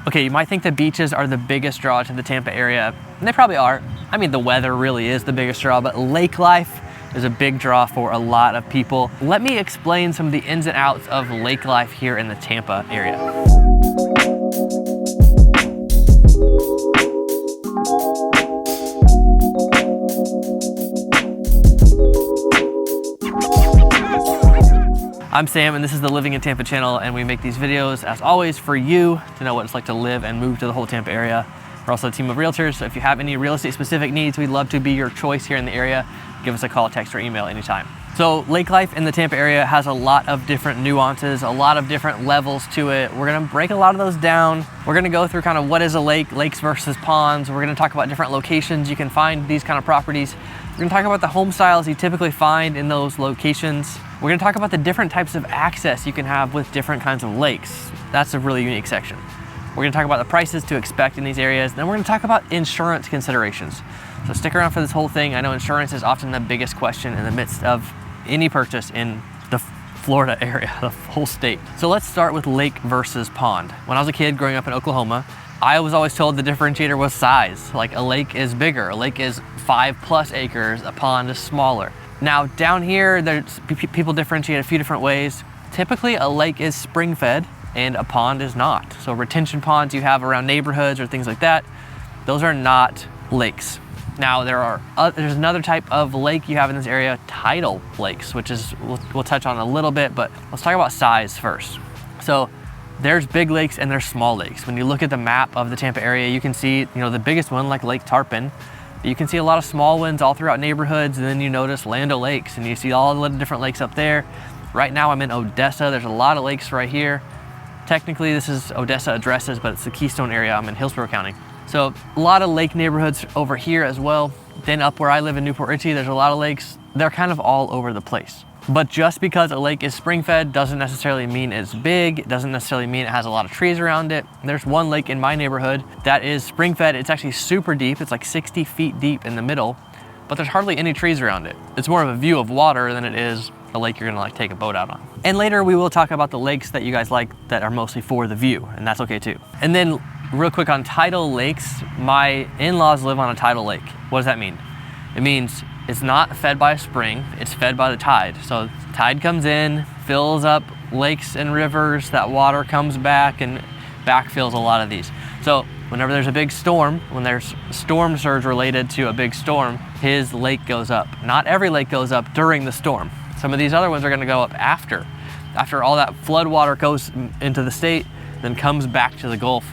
Okay, you might think the beaches are the biggest draw to the Tampa area, and they probably are. I mean, the weather really is the biggest draw, but lake life is a big draw for a lot of people. Let me explain some of the ins and outs of lake life here in the Tampa area. I'm Sam, and this is the Living in Tampa channel, and we make these videos, as always, for you to know what it's like to live and move to the whole Tampa area. We're also a team of realtors, so if you have any real estate specific needs, we'd love to be your choice here in the area. Give us a call, text, or email anytime. So lake life in the Tampa area has a lot of different nuances, a lot of different levels to it. We're gonna break a lot of those down. We're gonna go through kind of what is a lake, lakes versus ponds. We're gonna talk about different locations you can find these kind of properties. We're gonna talk about the home styles you typically find in those locations. We're gonna talk about the different types of access you can have with different kinds of lakes. That's a really unique section. We're gonna talk about the prices to expect in these areas. Then we're gonna talk about insurance considerations. So stick around for this whole thing. I know insurance is often the biggest question in the midst of any purchase in the Florida area, the whole state. So let's start with lake versus pond. When I was a kid growing up in Oklahoma, I was always told the differentiator was size. Like a lake is bigger, a lake is 5+ acres, a pond is smaller. Now down here, people differentiate a few different ways. Typically a lake is spring fed and a pond is not. So retention ponds you have around neighborhoods or things like that, those are not lakes. Now there's another type of lake you have in this area, tidal lakes, which is we'll touch on a little bit, but let's talk about size first. So there's big lakes and there's small lakes. When you look at the map of the Tampa area, you can see, the biggest one like Lake Tarpon. You can see a lot of small ones all throughout neighborhoods, and then you notice Land O'Lakes and you see all the different lakes up there. Right now I'm in Odessa. There's a lot of lakes right here. Technically this is Odessa addresses, but it's the Keystone area. I'm in Hillsborough County. So a lot of lake neighborhoods over here as well. Then up where I live in Newport Richey, there's a lot of lakes. They're kind of all over the place. But just because a lake is spring fed doesn't necessarily mean it's big. It doesn't necessarily mean it has a lot of trees around it. There's one lake in my neighborhood that is spring fed. It's actually super deep. It's like 60 feet deep in the middle, but there's hardly any trees around it. It's more of a view of water than it is a lake you're gonna take a boat out on. And later we will talk about the lakes that you guys like that are mostly for the view, and that's okay too. And then real quick on tidal lakes, my in-laws live on a tidal lake. What does that mean? It means it's not fed by a spring, it's fed by the tide. So tide comes in, fills up lakes and rivers, that water comes back and backfills a lot of these. So whenever there's a big storm, when there's storm surge related to a big storm, his lake goes up. Not every lake goes up during the storm. Some of these other ones are gonna go up after all that flood water goes into the state, then comes back to the Gulf.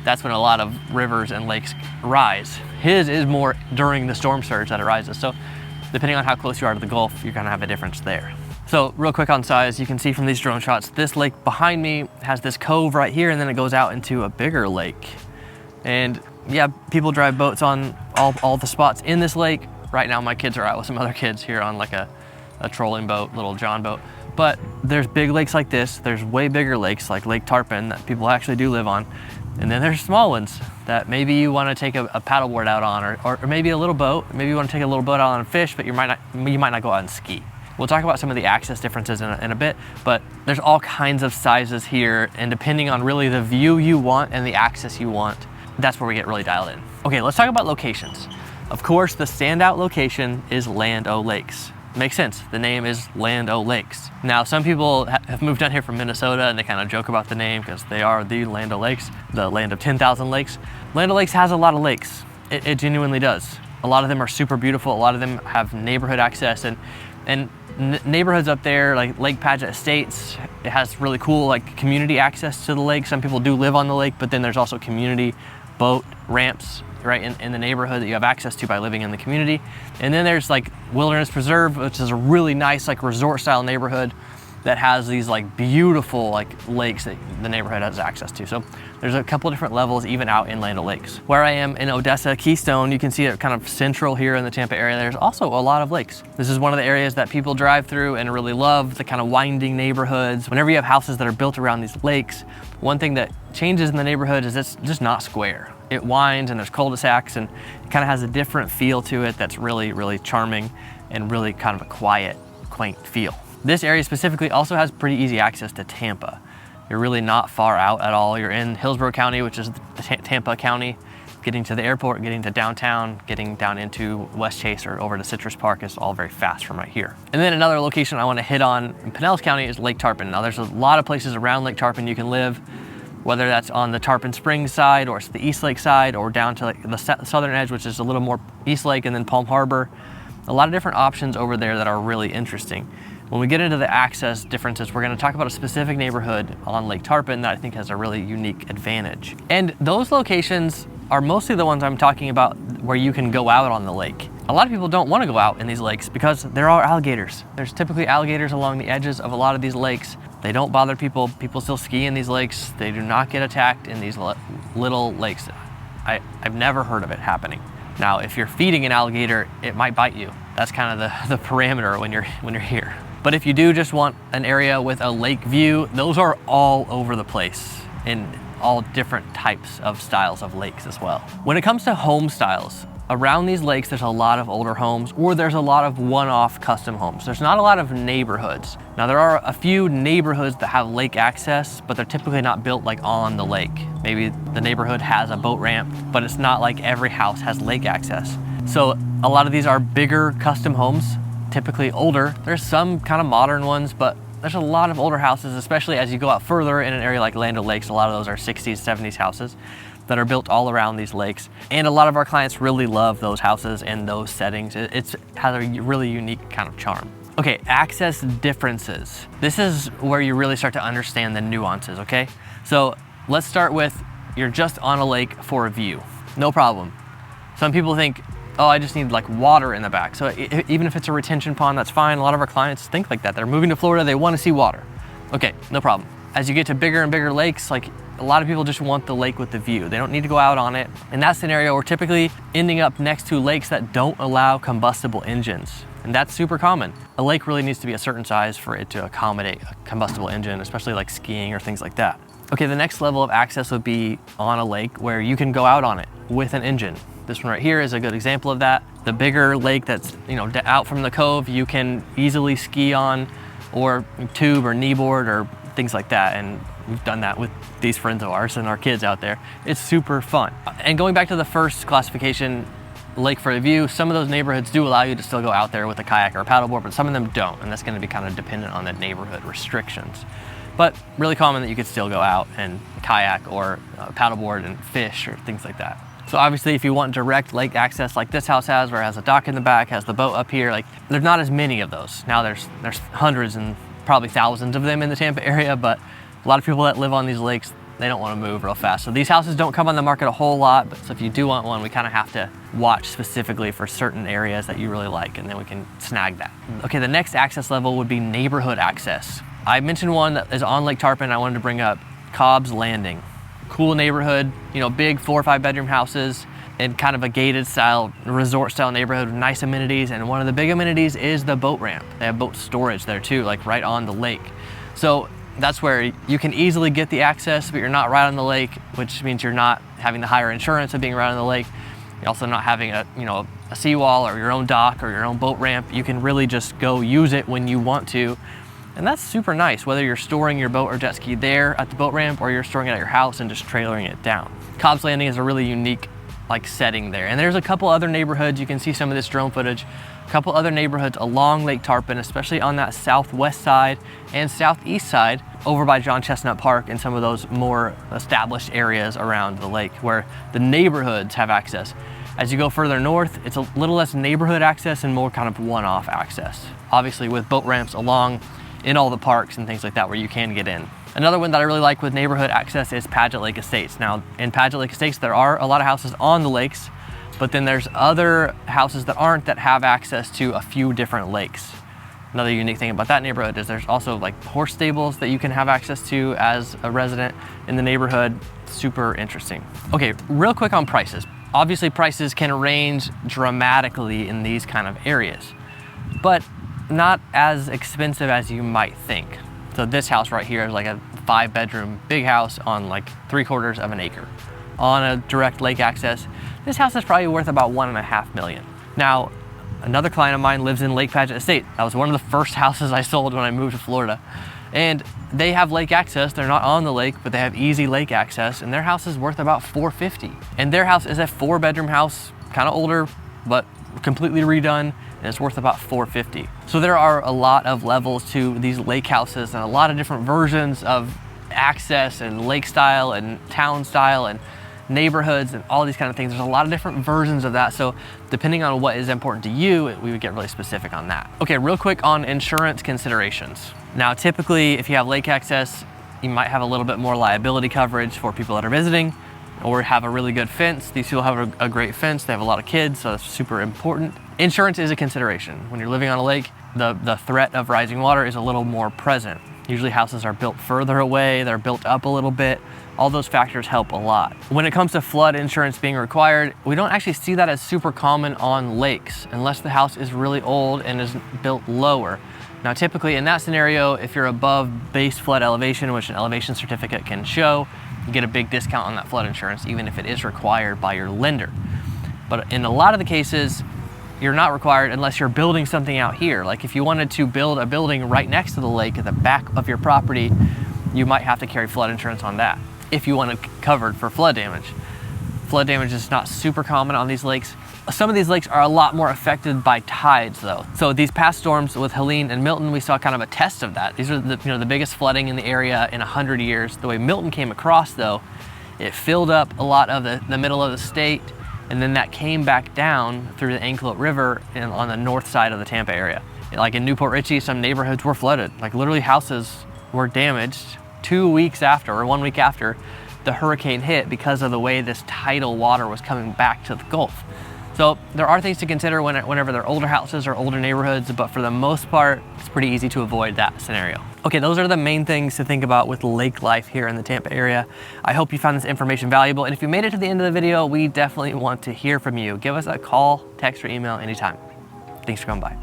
That's when a lot of rivers and lakes rise. His is more during the storm surge that it rises. So depending on how close you are to the Gulf, you're gonna have a difference there. So real quick on size, you can see from these drone shots, this lake behind me has this cove right here, and then it goes out into a bigger lake. And yeah, people drive boats on all the spots in this lake. Right now my kids are out with some other kids here on like a trolling boat, little John boat. But there's big lakes like this. There's way bigger lakes like Lake Tarpon that people actually do live on. And then there's small ones that maybe you want to take a paddleboard out on, or maybe a little boat. Maybe you want to take a little boat out on and fish, but you might not go out and ski. We'll talk about some of the access differences in a bit, but there's all kinds of sizes here, and depending on really the view you want and the access you want, that's where we get really dialed in. Okay, let's talk about locations. Of course, the standout location is Land O'Lakes. Makes sense, the name is Land O'Lakes. Now, some people have moved down here from Minnesota and they kind of joke about the name because they are the Land O'Lakes, the land of 10,000 lakes. Land O'Lakes has a lot of lakes. It genuinely does. A lot of them are super beautiful. A lot of them have neighborhood access and neighborhoods up there like Lake Padgett Estates. It has really cool like community access to the lake. Some people do live on the lake, but then there's also community boat ramps right in the neighborhood that you have access to by living in the community. And then there's like Wilderness Preserve, which is a really nice like resort style neighborhood that has these like beautiful like lakes that the neighborhood has access to. So there's a couple different levels even out in Land O'Lakes. Where I am in Odessa, Keystone, you can see it kind of central here in the Tampa area. There's also a lot of lakes. This is one of the areas that people drive through and really love, the kind of winding neighborhoods. Whenever you have houses that are built around these lakes, one thing that changes in the neighborhood is it's just not square. It winds and there's cul-de-sacs and it kind of has a different feel to it that's really, really charming and really kind of a quiet, quaint feel. This area specifically also has pretty easy access to Tampa. You're really not far out at all. You're in Hillsborough County, which is Tampa County. Getting to the airport, getting to downtown, getting down into West Chase or over to Citrus Park is all very fast from right here. And then another location I want to hit on in Pinellas County is Lake Tarpon. Now there's a lot of places around Lake Tarpon you can live, whether that's on the Tarpon Springs side or it's the East Lake side or down to like the southern edge, which is a little more East Lake and then Palm Harbor. A lot of different options over there that are really interesting. When we get into the access differences, we're going to talk about a specific neighborhood on Lake Tarpon that I think has a really unique advantage. And those locations are mostly the ones I'm talking about where you can go out on the lake. A lot of people don't want to go out in these lakes because there are alligators. There's typically alligators along the edges of a lot of these lakes. They don't bother people. People still ski in these lakes. They do not get attacked in these little lakes. I've never heard of it happening. Now, if you're feeding an alligator, it might bite you. That's kind of the parameter when you're here. But if you do just want an area with a lake view, those are all over the place in all different types of styles of lakes as well. When it comes to home styles, around these lakes, there's a lot of older homes or there's a lot of one-off custom homes. There's not a lot of neighborhoods. Now there are a few neighborhoods that have lake access, but they're typically not built like on the lake. Maybe the neighborhood has a boat ramp, but it's not like every house has lake access. So a lot of these are bigger custom homes, typically older. There's some kind of modern ones, but there's a lot of older houses, especially as you go out further in an area like Land O'Lakes. A lot of those are 60s, 70s houses that are built all around these lakes. And a lot of our clients really love those houses and those settings. It has a really unique kind of charm. Okay, access differences. This is where you really start to understand the nuances, okay? So let's start with, you're just on a lake for a view. No problem. Some people think, oh, I just need like water in the back. So even if it's a retention pond, that's fine. A lot of our clients think like that. They're moving to Florida, they want to see water. Okay, no problem. As you get to bigger and bigger lakes, like a lot of people just want the lake with the view. They don't need to go out on it. In that scenario, we're typically ending up next to lakes that don't allow combustible engines. And that's super common. A lake really needs to be a certain size for it to accommodate a combustible engine, especially like skiing or things like that. Okay, the next level of access would be on a lake where you can go out on it with an engine. This one right here is a good example of that. The bigger lake that's out from the cove, you can easily ski on or tube or kneeboard or things like that. And we've done that with these friends of ours and our kids out there. It's super fun. And going back to the first classification, lake for a view, some of those neighborhoods do allow you to still go out there with a kayak or a paddleboard, but some of them don't. And that's going to be kind of dependent on the neighborhood restrictions. But really common that you could still go out and kayak or paddleboard and fish or things like that. So obviously if you want direct lake access like this house has, where it has a dock in the back, has the boat up here, like there's not as many of those. Now there's hundreds and probably thousands of them in the Tampa area, but a lot of people that live on these lakes, they don't want to move real fast. So these houses don't come on the market a whole lot, but so if you do want one, we kind of have to watch specifically for certain areas that you really like, and then we can snag that. Okay, the next access level would be neighborhood access. I mentioned one that is on Lake Tarpon. I wanted to bring up Cobb's Landing. Cool neighborhood, big 4 or 5 bedroom houses in kind of a gated style, resort style neighborhood with nice amenities. And one of the big amenities is the boat ramp. They have boat storage there too, like right on the lake. So that's where you can easily get the access, but you're not right on the lake, which means you're not having the higher insurance of being right on the lake. You're also not having a seawall or your own dock or your own boat ramp. You can really just go use it when you want to. And that's super nice, whether you're storing your boat or jet ski there at the boat ramp or you're storing it at your house and just trailering it down. Cobb's Landing is a really unique setting there. And there's a couple other neighborhoods, you can see some of this drone footage, a couple other neighborhoods along Lake Tarpon, especially on that southwest side and southeast side over by John Chestnut Park and some of those more established areas around the lake where the neighborhoods have access. As you go further north, it's a little less neighborhood access and more kind of one-off access. Obviously with boat ramps along in all the parks and things like that where you can get in. Another one that I really like with neighborhood access is Paget Lake Estates. Now in Paget Lake Estates, there are a lot of houses on the lakes, but then there's other houses that aren't that have access to a few different lakes. Another unique thing about that neighborhood is there's also like horse stables that you can have access to as a resident in the neighborhood. Super interesting. Okay, real quick on prices. Obviously prices can range dramatically in these kind of areas, but not as expensive as you might think. So this house right here is like a 5-bedroom big house on like 3/4 of an acre on a direct lake access. This house is probably worth about $1.5 million. Now, another client of mine lives in Lake Paget Estate. That was one of the first houses I sold when I moved to Florida. And they have lake access. They're not on the lake, but they have easy lake access, and their house is worth about $450. And their house is a 4-bedroom house, kind of older, but completely redone, and it's worth about $450. So there are a lot of levels to these lake houses and a lot of different versions of access and lake style and town style and neighborhoods and all these kind of things. There's a lot of different versions of that. So depending on what is important to you, we would get really specific on that. Okay, real quick on insurance considerations. Now, typically, if you have lake access, you might have a little bit more liability coverage for people that are visiting, or have a really good fence. These people have a great fence. They have a lot of kids, so that's super important. Insurance is a consideration. When you're living on a lake, the threat of rising water is a little more present. Usually houses are built further away, they're built up a little bit. All those factors help a lot. When it comes to flood insurance being required, we don't actually see that as super common on lakes unless the house is really old and is built lower. Now, typically in that scenario, if you're above base flood elevation, which an elevation certificate can show, you get a big discount on that flood insurance, even if it is required by your lender. But in a lot of the cases, you're not required unless you're building something out here. Like if you wanted to build a building right next to the lake at the back of your property, you might have to carry flood insurance on that if you want it covered for flood damage. Flood damage is not super common on these lakes. Some of these lakes are a lot more affected by tides though. So these past storms with Helene and Milton, we saw kind of a test of that. These are the biggest flooding in the area in 100 years. The way Milton came across though, it filled up a lot of the middle of the state, and then that came back down through the Anclote River on the north side of the Tampa area. Like in Newport Richey, some neighborhoods were flooded. Like literally houses were damaged 2 weeks after, or 1 week after the hurricane hit, because of the way this tidal water was coming back to the Gulf. So there are things to consider whenever they're older houses or older neighborhoods, but for the most part, it's pretty easy to avoid that scenario. Okay, those are the main things to think about with lake life here in the Tampa area. I hope you found this information valuable, and if you made it to the end of the video, we definitely want to hear from you. Give us a call, text, or email anytime. Thanks for coming by.